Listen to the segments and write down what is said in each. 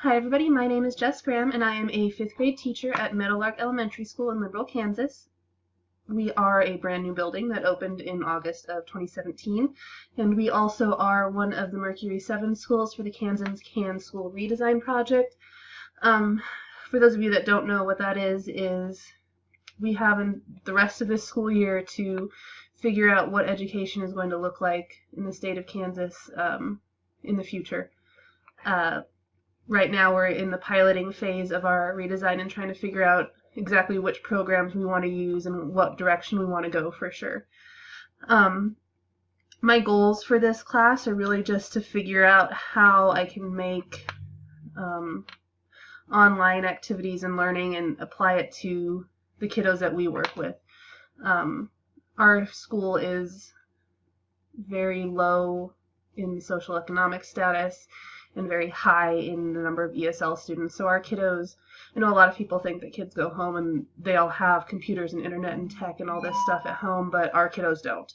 Hi everybody, my name is Jess Graham and I am a 5th grade teacher at Meadowlark Elementary School in Liberal, Kansas. We are a brand new building that opened in August of 2017, and we also are one of the Mercury 7 schools for the Kansans Can School Redesign Project. For those of you that don't know what that is we have the rest of this school year to figure out what education is going to look like in the state of Kansas in the future. Right now we're in the piloting phase of our redesign and trying to figure out exactly which programs we want to use and what direction we want to go for sure. My goals for this class are really just to figure out how I can make online activities and learning and apply it to the kiddos that we work with. Our school is very low in social economic status and very high in the number of ESL students. So our kiddos, I know a lot of people think that kids go home and they all have computers and internet and tech and all this stuff at home, but our kiddos don't.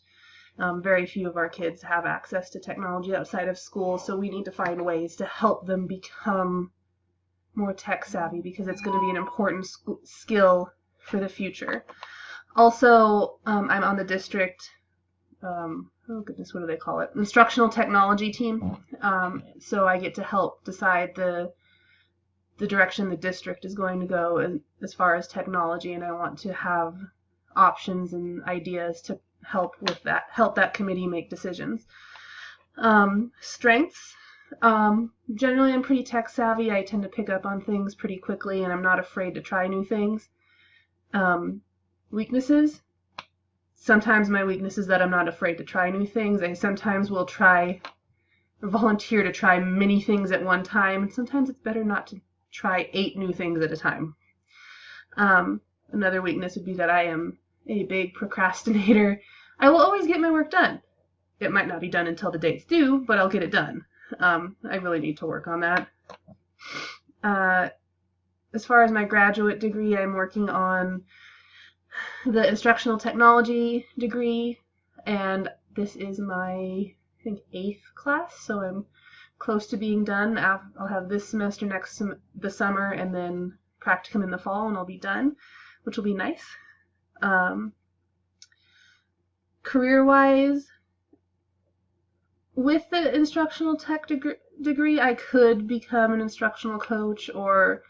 Very few of our kids have access to technology outside of school, so we need to find ways to help them become more tech savvy because it's going to be an important skill for the future. Also, I'm on the district oh goodness, what do they call it? Instructional technology team. So I get to help decide the direction the district is going to go as far as technology, and I want to have options and ideas to help with that, help that committee make decisions. Strengths. Generally I'm pretty tech savvy. I tend to pick up on things pretty quickly and I'm not afraid to try new things. Weaknesses. Sometimes my weakness is that I'm not afraid to try new things. I sometimes will try or volunteer to try many things at one time, and sometimes it's better not to try 8 new things at a time. Another weakness would be that I am a big procrastinator. I will always get my work done. It might not be done until the date's due, but I'll get it done. I really need to work on that. As far as my graduate degree, I'm working on the instructional technology degree, and this is my, I think, 8th class, so I'm close to being done. I'll have this semester the summer, and then practicum in the fall, and I'll be done, which will be nice. Career-wise, with the instructional tech degree, I could become an instructional coach or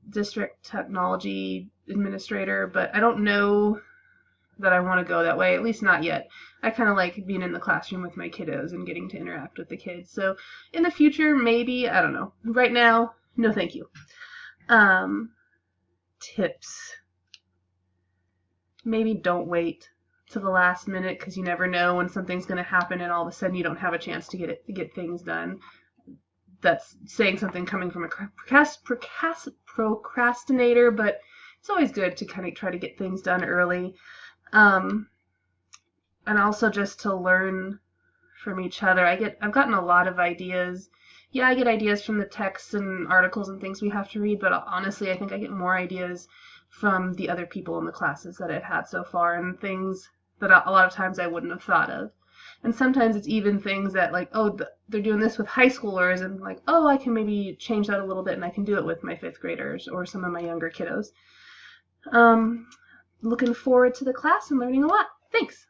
district technology administrator, but I don't know that I want to go that way, at least not yet. I kind of like being in the classroom with my kiddos and getting to interact with the kids. So in the future, maybe, I don't know. Right now, no thank you. Tips. Maybe don't wait to the last minute because you never know when something's going to happen and all of a sudden you don't have a chance to get things done. That's saying something coming from a procrastinator, but it's always good to kind of try to get things done early. And also just to learn from each other. I've gotten a lot of ideas. Yeah, I get ideas from the texts and articles and things we have to read, but honestly, I think I get more ideas from the other people in the classes that I've had so far, and things that a lot of times I wouldn't have thought of. And sometimes it's even things that, like, oh, they're doing this with high schoolers, and like, oh, I can maybe change that a little bit and I can do it with my 5th graders or some of my younger kiddos. Looking forward to the class and learning a lot. Thanks.